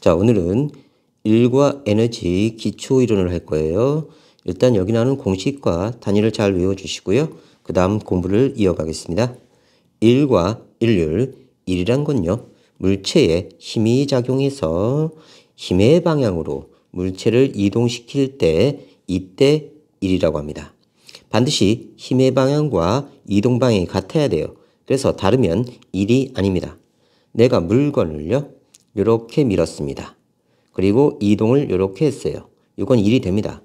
자, 오늘은 일과 에너지 기초 이론을 할 거예요. 일단 여기 나오는 공식과 단위를 잘 외워주시고요. 그 다음 공부를 이어가겠습니다. 일과 일률, 일이란 건요, 물체에 힘이 작용해서 힘의 방향으로 물체를 이동시킬 때 이때 일이라고 합니다. 반드시 힘의 방향과 이동 방향이 같아야 돼요. 그래서 다르면 일이 아닙니다. 내가 물건을요, 이렇게 밀었습니다. 그리고 이동을 이렇게 했어요. 이건 일이 됩니다.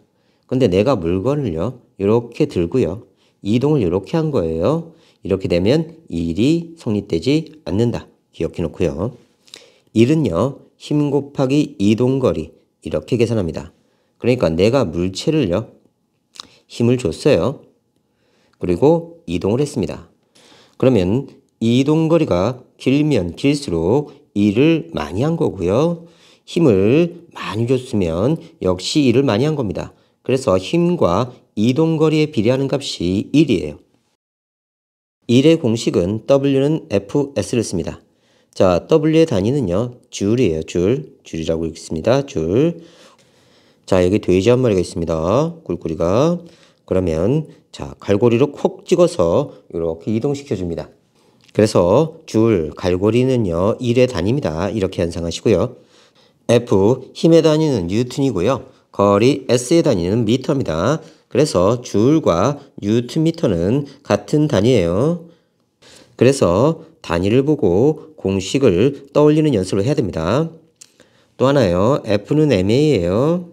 근데 내가 물건을요, 이렇게 들고요, 이동을 이렇게 한 거예요. 이렇게 되면 일이 성립되지 않는다. 기억해 놓고요. 일은요, 힘 곱하기 이동거리 이렇게 계산합니다. 그러니까 내가 물체를요, 힘을 줬어요. 그리고 이동을 했습니다. 그러면 이동거리가 길면 길수록 일을 많이 한 거고요. 힘을 많이 줬으면 역시 일을 많이 한 겁니다. 그래서 힘과 이동거리에 비례하는 값이 1이에요. 1의 공식은 W는 FS를 씁니다. 자, W의 단위는요, 줄이에요. 줄이라고 읽습니다. 줄. 자, 여기 돼지 한 마리가 있습니다. 꿀꿀이가. 그러면 자, 갈고리로 콕 찍어서 이렇게 이동시켜 줍니다. 그래서 줄, 갈고리는요, 1의 단위입니다. 이렇게 연상하시고요. F, 힘의 단위는 뉴턴이고요. 거리 S의 단위는 미터입니다. 그래서 줄과 뉴턴미터는 같은 단위예요. 그래서 단위를 보고 공식을 떠올리는 연습을 해야 됩니다. 또 하나요. F는 MA예요.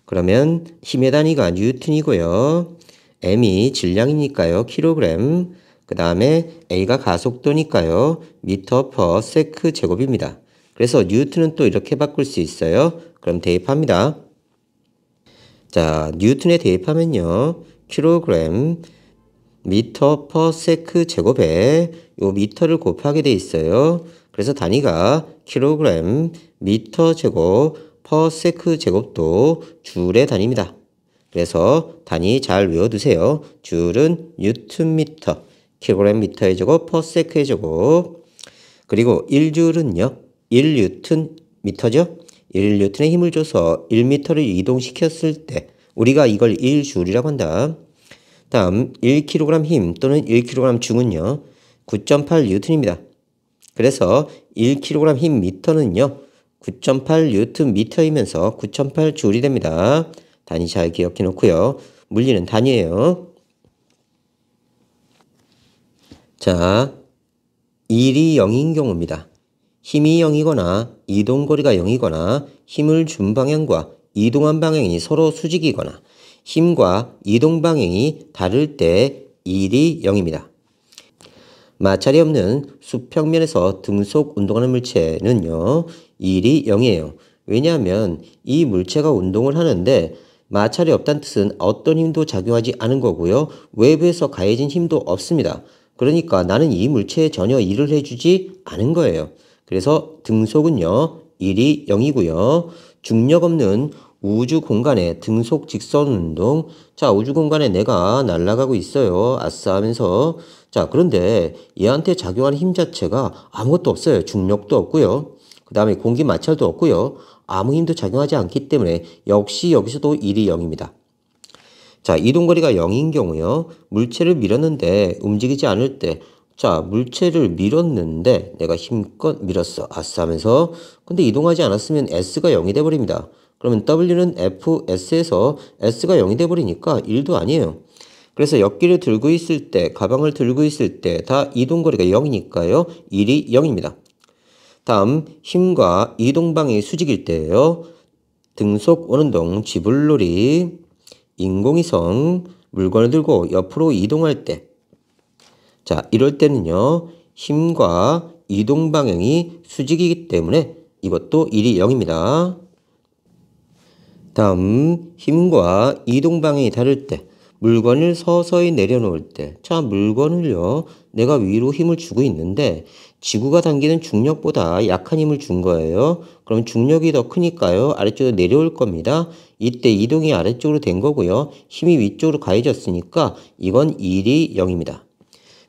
그러면 힘의 단위가 뉴턴이고요. M이 질량이니까요. 킬로그램. 그 다음에 A가 가속도니까요. 미터 퍼 세크 제곱입니다. 그래서 뉴턴은 또 이렇게 바꿀 수 있어요. 그럼 대입합니다. 자, 뉴턴에 대입하면요, 킬로그램 미터 퍼 세크 제곱에 요 미터를 곱하게 돼 있어요. 그래서 단위가 킬로그램 미터 제곱 퍼 세크 제곱도 줄의 단위입니다. 그래서 단위 잘 외워두세요. 줄은 뉴턴미터, 킬로그램 미터의 제곱 퍼 세크의 제곱. 그리고 1줄은요, 1뉴턴 미터죠. 1뉴턴에 힘을 줘서 1미터를 이동시켰을 때 우리가 이걸 1줄이라고 한다. 다음 1kg 힘 또는 1kg 중은요, 9.8뉴턴입니다. 그래서 1kg 힘 미터는요, 9.8뉴턴 미터이면서 9.8줄이 됩니다. 단위 잘 기억해 놓고요. 물리는 단위예요. 자, 1이 0인 경우입니다. 힘이 0이거나 이동거리가 0이거나 힘을 준 방향과 이동한 방향이 서로 수직이거나 힘과 이동 방향이 다를 때 1이 0입니다. 마찰이 없는 수평면에서 등속 운동하는 물체는요, 1이 0이에요. 왜냐하면 이 물체가 운동을 하는데 마찰이 없다는 뜻은 어떤 힘도 작용하지 않은 거고요. 외부에서 가해진 힘도 없습니다. 그러니까 나는 이 물체에 전혀 일을 해주지 않은 거예요. 그래서 등속은요, 1이 0이고요. 중력 없는 우주 공간에 등속 직선 운동. 자, 우주 공간에 내가 날아가고 있어요. 아싸 하면서. 자, 그런데 얘한테 작용하는 힘 자체가 아무것도 없어요. 중력도 없고요. 그 다음에 공기 마찰도 없고요. 아무 힘도 작용하지 않기 때문에 역시 여기서도 1이 0입니다. 자, 이동거리가 0인 경우요, 물체를 밀었는데 움직이지 않을 때, 자, 물체를 밀었는데 내가 힘껏 밀었어. 아싸 하면서. 근데 이동하지 않았으면 S가 0이 돼버립니다. 그러면 W는 FS에서 S가 0이 돼버리니까 1도 아니에요. 그래서 역기를 들고 있을 때, 가방을 들고 있을 때 다 이동거리가 0이니까요. 1이 0입니다. 다음, 힘과 이동방향이 수직일 때예요. 등속 원운동, 지불놀이, 인공위성, 물건을 들고 옆으로 이동할 때. 자, 이럴 때는요, 힘과 이동 방향이 수직이기 때문에 이것도 1이 0입니다. 다음, 힘과 이동 방향이 다를 때, 물건을 서서히 내려놓을 때, 자, 물건을요, 내가 위로 힘을 주고 있는데 지구가 당기는 중력보다 약한 힘을 준 거예요. 그럼 중력이 더 크니까요, 아래쪽으로 내려올 겁니다. 이때 이동이 아래쪽으로 된 거고요. 힘이 위쪽으로 가해졌으니까 이건 1이 0입니다.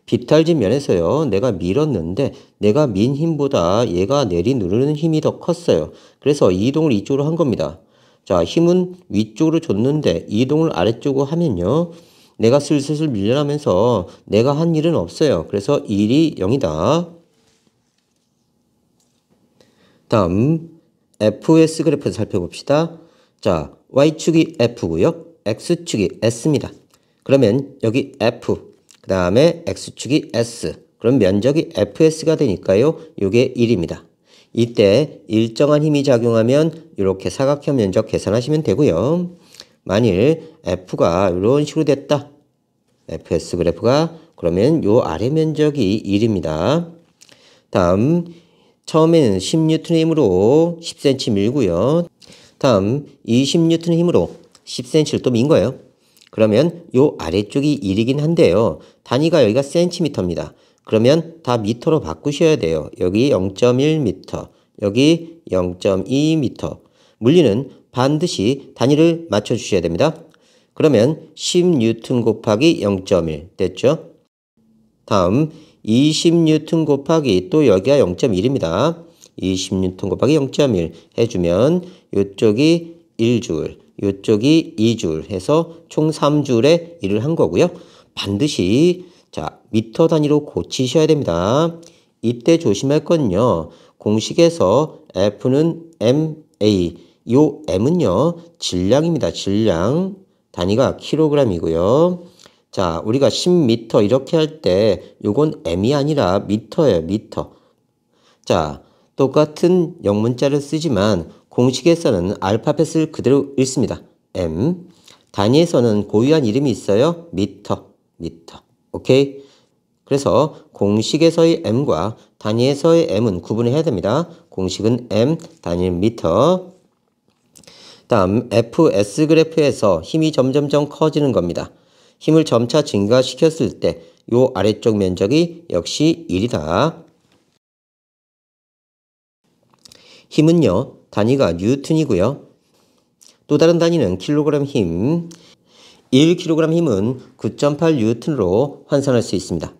비탈진 면에서요. 내가 밀었는데 내가 민 힘보다 얘가 내리누르는 힘이 더 컸어요. 그래서 이동을 이쪽으로 한 겁니다. 자, 힘은 위쪽으로 줬는데 이동을 아래쪽으로 하면요. 내가 슬슬 밀려나면서 내가 한 일은 없어요. 그래서 1이 0이다. 다음 FS 그래프 살펴봅시다. 자, Y축이 F고요. X축이 S입니다. 그러면 여기 F, 그 다음에 X축이 S. 그럼 면적이 FS가 되니까요. 이게 1입니다. 이때 일정한 힘이 작용하면 이렇게 사각형 면적 계산하시면 되고요. 만일 F가 이런 식으로 됐다. FS 그래프가 그러면 요 아래 면적이 1입니다. 다음 처음에는 10N의 힘으로 10cm 밀고요. 다음 20N의 힘으로 10cm를 또 민 거예요. 그러면 요 아래쪽이 1이긴 한데요. 단위가 여기가 cm입니다. 그러면 다 미터로 바꾸셔야 돼요. 여기 0.1m, 여기 0.2m. 물리는 반드시 단위를 맞춰주셔야 됩니다. 그러면 10N 곱하기 0.1 됐죠? 다음 20N 곱하기 또 여기가 0.1입니다. 20N 곱하기 0.1 해주면 이쪽이 1줄, 이쪽이 2줄 해서 총 3줄에 1을 한 거고요. 반드시 자 미터 단위로 고치셔야 됩니다. 이때 조심할 건요. 공식에서 F는 MA, 요 M은요 질량입니다. 질량 단위가 킬로그램이고요. 자, 우리가 10m 이렇게 할 때 요건 M이 아니라 미터예요. 미터. 자, 똑같은 영문자를 쓰지만 공식에서는 알파벳을 그대로 읽습니다. M. 단위에서는 고유한 이름이 있어요. 미터. 미터. 오케이? 그래서 공식에서의 M과 단위에서의 M은 구분해야 됩니다. 공식은 M, 단위는 미터. 다음 FS 그래프에서 힘이 점점점 커지는 겁니다. 힘을 점차 증가시켰을 때 요 아래쪽 면적이 역시 1이다. 힘은요. 단위가 뉴턴이고요. 또 다른 단위는 킬로그램 힘. 1kg 힘은 9.8N으로 환산할 수 있습니다.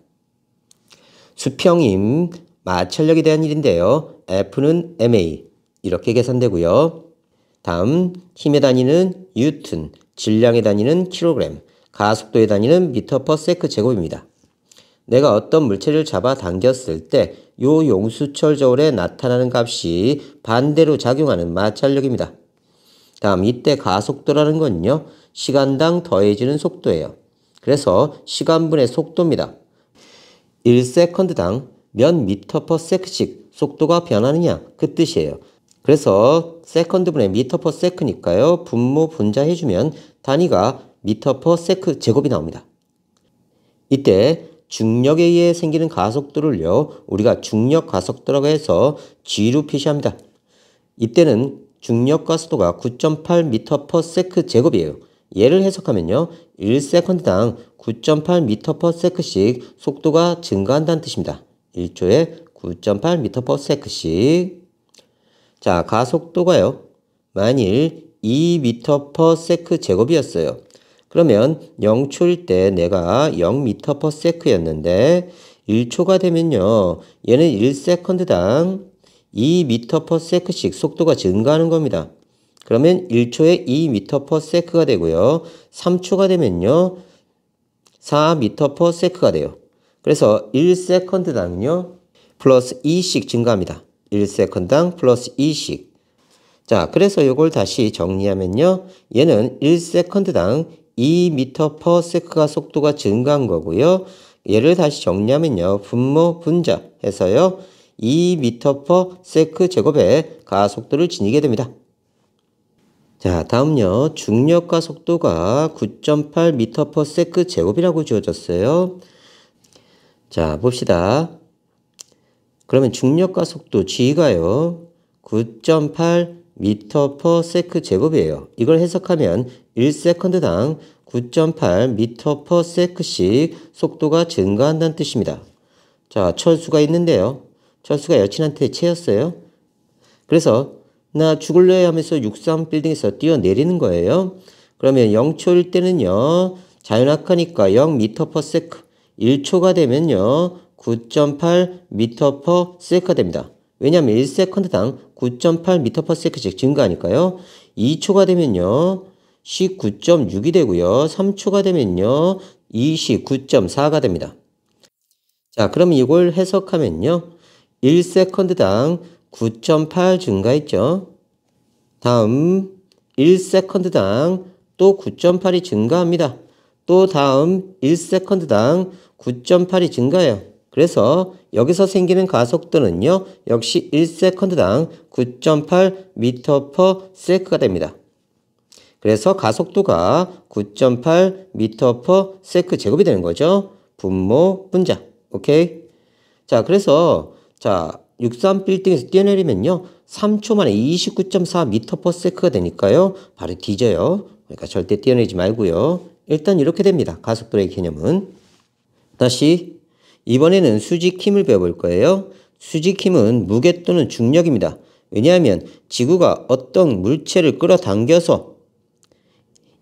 수평임, 마찰력에 대한 일인데요. F는 MA 이렇게 계산되고요. 다음 힘의 단위는 뉴턴, 질량의 단위는 킬로그램, 가속도의 단위는 미터 퍼 세크 제곱입니다. 내가 어떤 물체를 잡아 당겼을 때 요 용수철 저울에 나타나는 값이 반대로 작용하는 마찰력입니다. 다음 이때 가속도라는 건요. 시간당 더해지는 속도예요. 그래서 시간분의 속도입니다. 1세컨드당 몇 미터 퍼 세크씩 속도가 변하느냐 그 뜻이에요. 그래서 세컨드분의 미터 퍼 세크니까요. 분모 분자해주면 단위가 미터 퍼 세크 제곱이 나옵니다. 이때 중력에 의해 생기는 가속도를요. 우리가 중력 가속도라고 해서 G로 표시합니다. 이때는 중력 가속도가 9.8m per 세크 제곱이에요. 얘를 해석하면요. 1세컨드당 9.8m per 세크씩 속도가 증가한다는 뜻입니다. 1초에 9.8m per 세크씩. 자, 가속도가요. 만일 2m per 세크 제곱이었어요. 그러면 0초일 때 내가 0m per 세크였는데 1초가 되면요. 얘는 1세컨드당 2m per 세크씩 속도가 증가하는 겁니다. 그러면 1초에 2m per 세크가 되고요. 3초가 되면요. 4m per 세크가 돼요. 그래서 1세컨드당요. 플러스 2씩 증가합니다. 1세컨드당 플러스 2씩. 자, 그래서 이걸 다시 정리하면요. 얘는 1세컨드당 2m per 세크가 속도가 증가한 거고요. 얘를 다시 정리하면요. 분모 분자 해서요. 2m per 세크 제곱의 가속도를 지니게 됩니다. 자, 다음요. 중력가 속도가 9.8m per 세크 제곱이라고 주어졌어요. 자, 봅시다. 그러면 중력가 속도 G가요. 9.8m per 세크 제곱이에요. 이걸 해석하면 1세컨드당 9.8m per 세크씩 속도가 증가한다는 뜻입니다. 자, 철수가 있는데요. 철수가 여친한테 채였어요. 그래서 나 죽을래 하면서 63빌딩에서 뛰어내리는 거예요. 그러면 0초일 때는요. 자연악하니까 0m per 세크. 1초가 되면요. 9.8m/s가 됩니다. 왜냐하면 1세컨드당 9.8m/s씩 증가하니까요. 2초가 되면요. 19.6이 되고요. 3초가 되면요. 29.4가 됩니다. 자, 그럼 이걸 해석하면요. 1세컨드당 9.8 증가했죠. 다음 1세컨드당 또 9.8이 증가합니다. 또 다음 1세컨드당 9.8이 증가해요. 그래서 여기서 생기는 가속도는요. 역시 1세컨드당 9.8m/s가 됩니다. 그래서 가속도가 9.8m/s 제곱이 되는 거죠. 분모 분자. 오케이? 자, 그래서 63빌딩에서 뛰어내리면요. 3초 만에 29.4m/s가 되니까요. 바로 뒤져요. 그러니까 절대 뛰어내리지 말고요. 일단 이렇게 됩니다. 가속도의 개념은. 다시 이번에는 수직 힘을 배워볼 거예요. 수직 힘은 무게 또는 중력입니다. 왜냐하면 지구가 어떤 물체를 끌어당겨서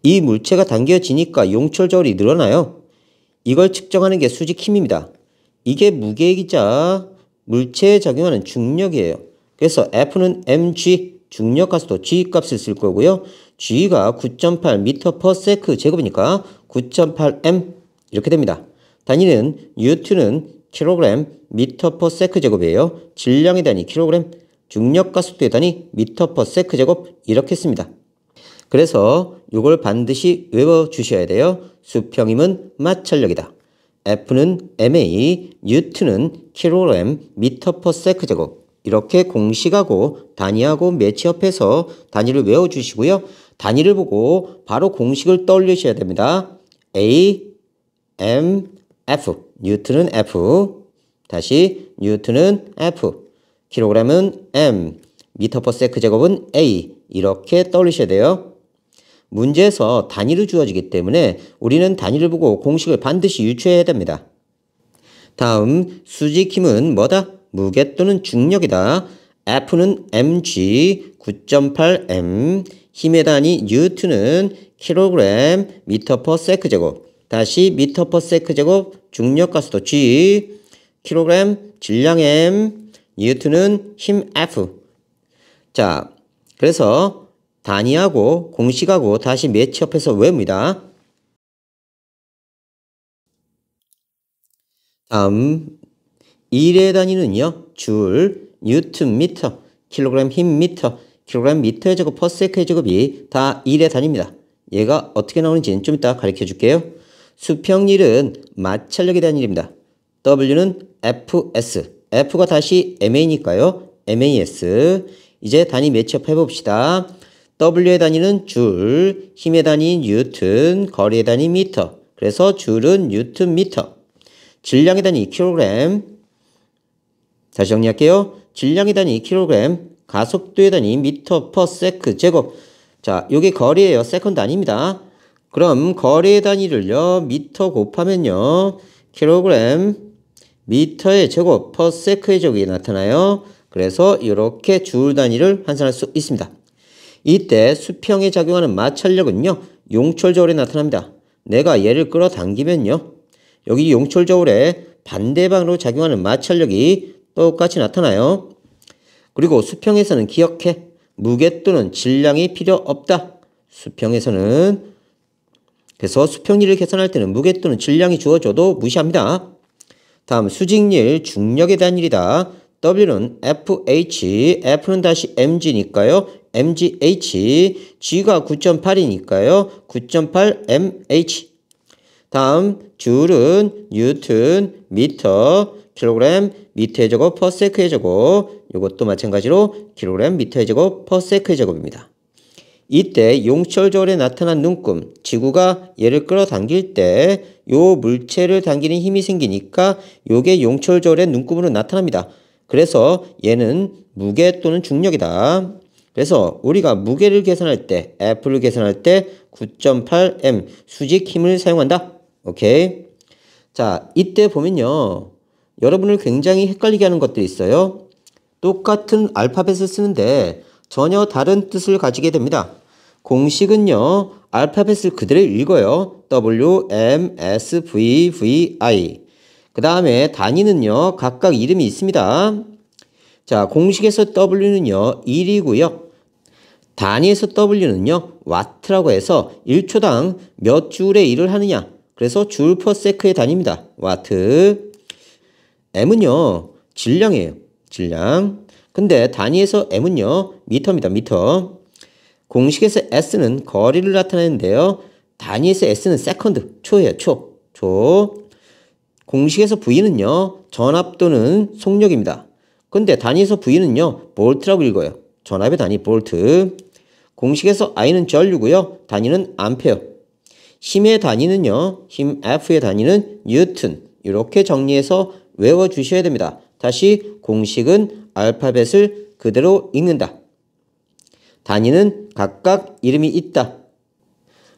이 물체가 당겨지니까 용철저울이 늘어나요. 이걸 측정하는 게 수직 힘입니다. 이게 무게이자 물체에 작용하는 중력이에요. 그래서 F는 mg, 중력 가속도 g 값을 쓸 거고요. g가 9.8m/s 제곱이니까 9.8m 이렇게 됩니다. 단위는 뉴턴은 kg/s 제곱이에요. 질량의 단위 kg, 중력 가속도의 단위 m/s 제곱 이렇게 씁니다. 그래서 이걸 반드시 외워주셔야 돼요. 수평임은 마찰력이다. F는 ma, 뉴턴은 kg/m/s 제곱. 이렇게 공식하고 단위하고 매치업해서 단위를 외워주시고요. 단위를 보고 바로 공식을 떠올리셔야 됩니다. A, M, F. 뉴턴은 F. 다시 뉴턴은 F. kg은 M. m/s 제곱은 A. 이렇게 떠올리셔야 돼요. 문제에서 단위로 주어지기 때문에 우리는 단위를 보고 공식을 반드시 유추해야 됩니다. 다음 수직 힘은 뭐다? 무게 또는 중력이다. F는 mg 9.8m, 힘의 단위 뉴턴은 kg/m/s 제곱. 다시 m/s 제곱, 중력 가속도 g, kg, 질량 m, 뉴턴은 힘 F. 자, 그래서 단위하고 공식하고 다시 매치업해서 외웁니다. 다음 1의 단위는요. 줄, 뉴턴 미터, 킬로그램 힘 미터, 킬로그램 미터의 제곱, 퍼세크의 제곱이 다 1의 단위입니다. 얘가 어떻게 나오는지는 좀 이따 가르쳐 줄게요. 수평일은 마찰력의 단위입니다. W는 Fs, F가 다시 MA니까요. MAS. 이제 단위 매치업 해봅시다. W의 단위는 줄, 힘의 단위 뉴턴, 거리의 단위 미터. 그래서 줄은 뉴턴 미터. 질량의 단위 킬로그램. 다시 정리할게요. 질량의 단위 킬로그램, 가속도의 단위 m/s 제곱. 자, 요게 거리예요. 세컨드 아닙니다. 그럼 거리의 단위를요. 미터 곱하면요. 킬로그램, 미터의 제곱, 퍼세크의 제곱이 나타나요. 그래서 이렇게 줄 단위를 환산할 수 있습니다. 이때 수평에 작용하는 마찰력은요. 용철저울에 나타납니다. 내가 얘를 끌어당기면요. 여기 용철저울에 반대방으로 작용하는 마찰력이 똑같이 나타나요. 그리고 수평에서는 기억해. 무게 또는 질량이 필요 없다. 수평에서는. 그래서 수평일을 계산할 때는 무게 또는 질량이 주어져도 무시합니다. 다음 수직일 중력의 단위이다. W는 FH, F는 다시 MG니까요. MGH, G가 9.8이니까요. 9.8mH. 다음 줄은 뉴턴, 미터, 킬로그램, 미터의 제곱, 퍼세크의 제곱. 이것도 마찬가지로 킬로그램, 미터의 제곱, 퍼세크의 제곱입니다. 이때 용철저울에 나타난 눈금, 지구가 얘를 끌어당길 때 요 물체를 당기는 힘이 생기니까 요게 용철저울의 눈금으로 나타납니다. 그래서 얘는 무게 또는 중력이다. 그래서 우리가 무게를 계산할 때, F를 계산할 때 9.8m 수직 힘을 사용한다. 오케이. 자, 이때 보면요. 여러분을 굉장히 헷갈리게 하는 것들이 있어요. 똑같은 알파벳을 쓰는데 전혀 다른 뜻을 가지게 됩니다. 공식은요. 알파벳을 그대로 읽어요. W, M, S, V, V, I. 그 다음에 단위는요, 각각 이름이 있습니다. 자, 공식에서 W는요, 1이고요. 단위에서 W는요, 와트라고 해서 1초당 몇 줄의 일을 하느냐. 그래서 줄 퍼 세크의 단위입니다. 와트. M은요, 질량이에요. 질량. 근데 단위에서 M은요, 미터입니다. 미터. 공식에서 S는 거리를 나타내는데요. 단위에서 S는 세컨드, 초예요. 초. 공식에서 V는요, 전압 또는 속력입니다. 근데 단위에서 V는요, 볼트라고 읽어요. 전압의 단위 볼트. 공식에서 I는 전류고요. 단위는 암페어. 힘의 단위는요, 힘 F의 단위는 뉴턴. 이렇게 정리해서 외워주셔야 됩니다. 다시 공식은 알파벳을 그대로 읽는다. 단위는 각각 이름이 있다.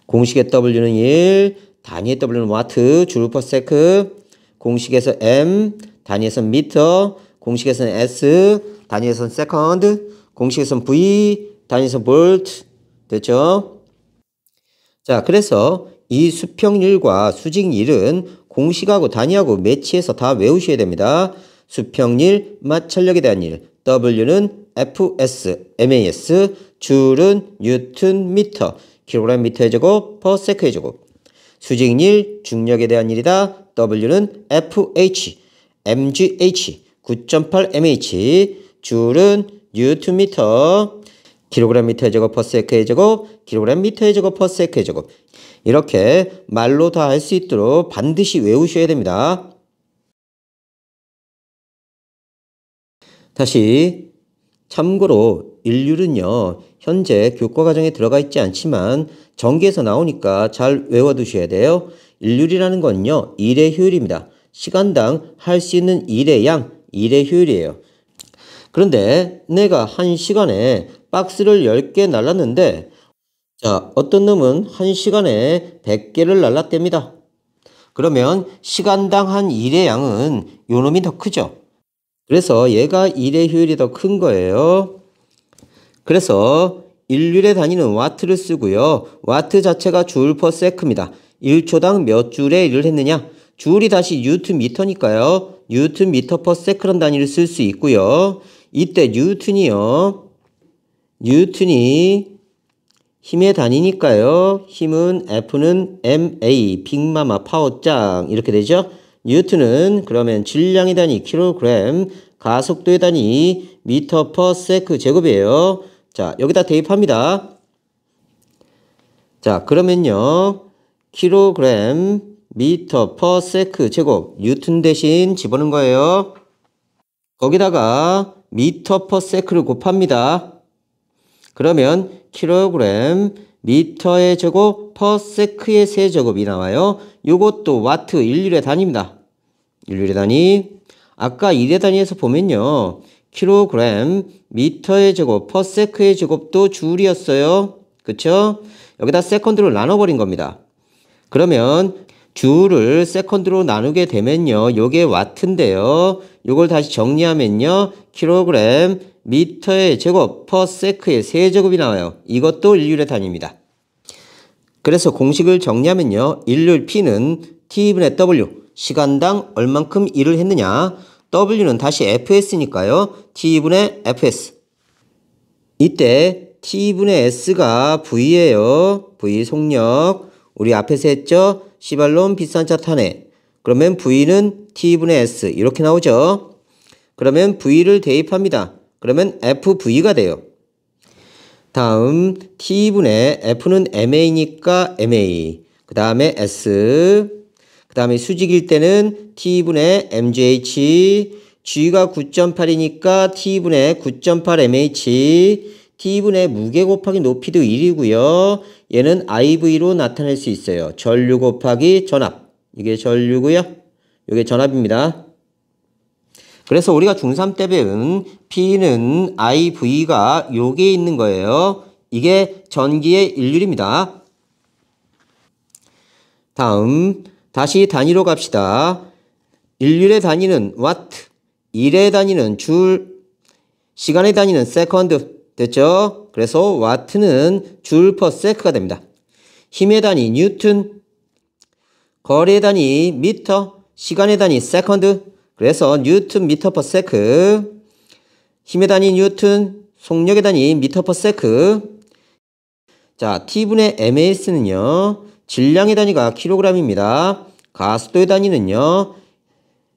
공식의 W는 1, 단위의 W는 와트, 줄 퍼 세크. 공식에서 M, 단위에서는 미터. 공식에서는 S, 단위에서는 세컨드. 공식에서는 V, 단위에서는 볼트. 됐죠? 자, 그래서 이 수평률과 수직률은 공식하고 단위하고 매치해서 다 외우셔야 됩니다. 수평률, 마찰력에 대한 일. W는 FS, MAS, 줄은 뉴턴 미터, 킬로그램 미터의 제곱, 퍼 세크의 제곱. 수직률, 중력에 대한 일이다. W는 FH, MGH, 9.8 mH, 줄은 뉴턴 미터, 킬로그램 미터의 제곱, 퍼 세크의 제곱, 킬로그램 미터의 제곱, 퍼 세크의 제곱. 이렇게 말로 다 할 수 있도록 반드시 외우셔야 됩니다. 다시 참고로 일률은요, 현재 교과 과정에 들어가 있지 않지만 전기에서 나오니까 잘 외워두셔야 돼요. 일률이라는 건요, 일의 효율입니다. 시간당 할 수 있는 일의 양, 일의 효율이에요. 그런데 내가 한 시간에 박스를 10개 날랐는데, 자, 어떤 놈은 한 시간에 100개를 날랐답니다. 그러면 시간당 한 일의 양은 요 놈이 더 크죠. 그래서 얘가 일의 효율이 더 큰 거예요. 그래서 일률의 단위는 와트를 쓰고요. 와트 자체가 줄 퍼 세크입니다. 1초당 몇 줄의 일을 했느냐? 줄이 다시 뉴턴 미터니까요. 뉴턴 미터 퍼 세크라는 단위를 쓸 수 있고요. 이때 뉴턴이 힘의 단위니까요. 힘은 F는 MA, 빅마마, 파워짱 이렇게 되죠. 뉴턴은 그러면 질량의 단위 킬로그램, 가속도의 단위 미터 퍼 세크 제곱이에요. 자, 여기다 대입합니다. 자, 그러면요, 킬로그램 미터 퍼 세크 제곱 뉴턴 대신 집어넣은 거예요. 거기다가 미터 퍼 세크를 곱합니다. 그러면 킬로그램 미터의 제곱 퍼 세크의 세제곱이 나와요. 요것도 와트 일률의 단위입니다. 일률의 단위. 아까 일의 단위에서 보면요, 킬로그램 미터의 제곱 퍼 세크의 제곱도 줄이었어요. 그쵸? 여기다 세컨드로 나눠버린 겁니다. 그러면 줄을 세컨드로 나누게 되면요, 요게 와트인데요. 요걸 다시 정리하면요, 킬로그램 미터의 제곱 퍼 세크의 세제곱이 나와요. 이것도 일률의 단위입니다. 그래서 공식을 정리하면요, 일률 P는 T분의 W, 시간당 얼만큼 일을 했느냐. W는 다시 FS니까요, T분의 FS. 이때 T분의 S가 V예요. V 속력. 우리 앞에서 했죠? 시발롬 비싼 차 타네. 그러면 V는 T분의 S 이렇게 나오죠. 그러면 V를 대입합니다. 그러면 FV가 돼요. 다음 T분의 F는 MA니까 MA, 그 다음에 S, 그 다음에 수직일 때는 T분의 MGH, G가 9.8이니까 T분의 9.8 MH, T분의 무게 곱하기 높이도 1이고요. 얘는 IV로 나타낼 수 있어요. 전류 곱하기 전압. 이게 전류고요. 이게 전압입니다. 그래서 우리가 중3 때 배운 P는 IV가 요게 있는 거예요. 이게 전기의 일률입니다. 다음 다시 단위로 갑시다. 일률의 단위는 와트, 일의 단위는 줄, 시간의 단위는 세컨드. 됐죠? 그래서 와트는 줄 퍼 세크가 됩니다. 힘의 단위 뉴턴, 거리의 단위 미터, 시간의 단위 세컨드. 그래서 뉴턴 미터 퍼 세크. 힘의 단위 뉴턴, 속력의 단위 미터 퍼 세크. 자, T분의 MAS는요. 질량의 단위가 킬로그램입니다. 가속도의 단위는요.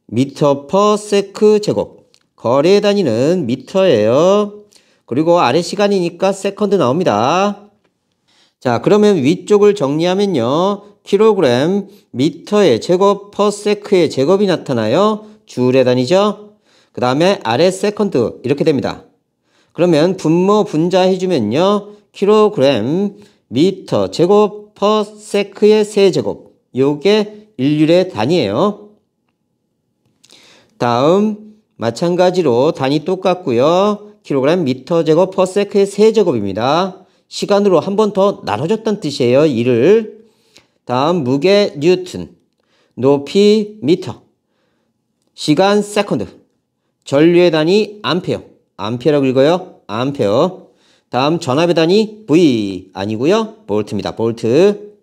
미터 퍼 세크 제곱. 거리의 단위는 미터예요. 그리고 아래 시간이니까 세컨드 나옵니다. 자, 그러면 위쪽을 정리하면요. 킬로그램, 미터의 제곱, 퍼 세크의 제곱이 나타나요. 줄의 단위죠. 그 다음에 아래 세컨드 이렇게 됩니다. 그러면 분모 분자 해주면요. 킬로그램, 미터, 제곱, 퍼 세크의 세제곱. 요게 일률의 단위예요. 다음 마찬가지로 단위 똑같고요. 킬로그램, 미터, 제곱, 퍼 세크의 세제곱입니다. 시간으로 한 번 더 나눠줬다는 뜻이에요. 이를. 다음 무게 뉴턴, 높이 미터, 시간 세컨드, 전류의 단위 암페어, 암페어라고 읽어요. 암페어. 다음 전압의 단위 V 아니고요. 볼트입니다. 볼트.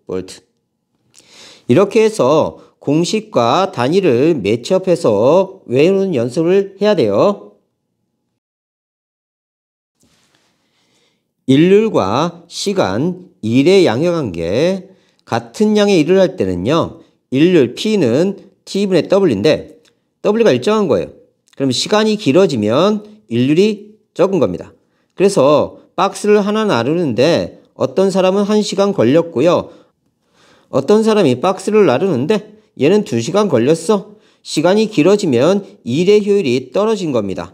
이렇게 해서 공식과 단위를 매치업해서 외우는 연습을 해야 돼요. 일률과 시간, 일의 양역관계, 같은 양의 일을 할 때는요. 일률 P는 T분의 W인데 W가 일정한 거예요. 그럼 시간이 길어지면 일률이 적은 겁니다. 그래서 박스를 하나 나르는데 어떤 사람은 1시간 걸렸고요. 어떤 사람이 박스를 나르는데 얘는 2시간 걸렸어. 시간이 길어지면 일의 효율이 떨어진 겁니다.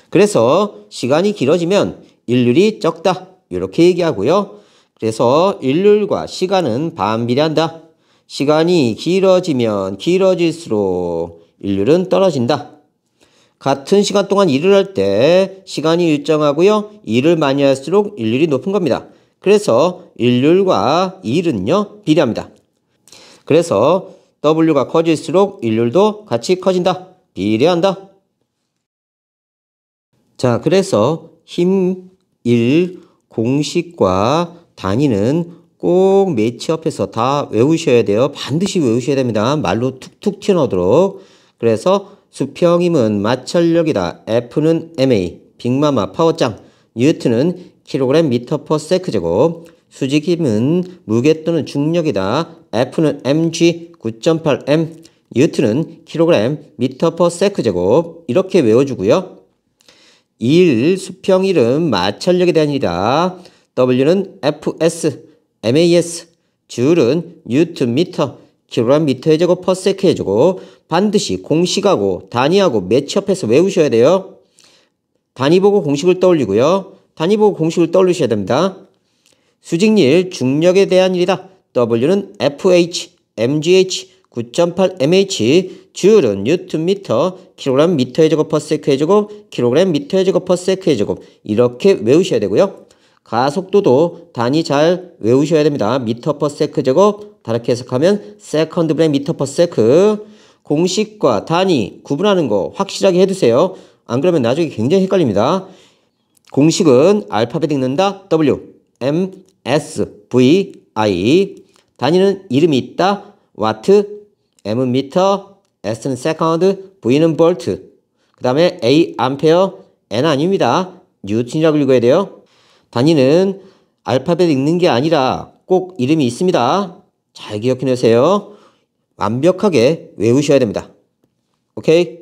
그래서 시간이 길어지면 일률이 적다. 이렇게 얘기하고요. 그래서 일률과 시간은 반비례한다. 시간이 길어지면 길어질수록 일률은 떨어진다. 같은 시간 동안 일을 할 때 시간이 일정하고요. 일을 많이 할수록 일률이 높은 겁니다. 그래서 일률과 일은요. 비례합니다. 그래서 W가 커질수록 일률도 같이 커진다. 비례한다. 자, 그래서 힘, 일, 공식과 단위는 꼭 매치업해서 다 외우셔야 돼요. 반드시 외우셔야 됩니다. 말로 툭툭 튀어나오도록. 그래서 수평힘은 마찰력이다. F는 MA, 빅마마 파워짱, 뉴턴은 킬로그램 미터 퍼 세크 제곱, 수직힘은 무게 또는 중력이다. F는 mg 9.8m, 뉴턴은 킬로그램 미터 퍼 세크 제곱. 이렇게 외워주고요. 일, 수평일은 마찰력에 대한 일이다. W는 Fs, MAS, 줄은 뉴턴 미터, 킬로그램 미터의 제곱 퍼 세크의 제곱. 반드시 공식하고 단위하고 매치업해서 외우셔야 돼요. 단위 보고 공식을 떠올리고요. 단위 보고 공식을 떠올리셔야 됩니다. 수직일, 중력에 대한 일이다. W는 FH, MGH, 9.8mH, 줄은 뉴턴 미터, 킬로그램 미터의 제곱 퍼 세크의 제곱, 킬로그램 미터의 제곱 퍼 세크의 제곱. 이렇게 외우셔야 되고요. 가속도도 단위 잘 외우셔야 됩니다. 미터 퍼 세크 제곱, 다르게 해석하면 세컨드분의 미터 퍼 세크. 공식과 단위 구분하는 거 확실하게 해두세요. 안 그러면 나중에 굉장히 헷갈립니다. 공식은 알파벳 읽는다. W, M, S, V, I. 단위는 이름이 있다. 와트, M은 미터, S는 세컨드, V는 볼트. 그 다음에 A, 암페어, N 아닙니다. 뉴턴이라고 읽어야 돼요. 단위는 알파벳 읽는 게 아니라 꼭 이름이 있습니다. 잘 기억해 놓으세요. 완벽하게 외우셔야 됩니다. 오케이?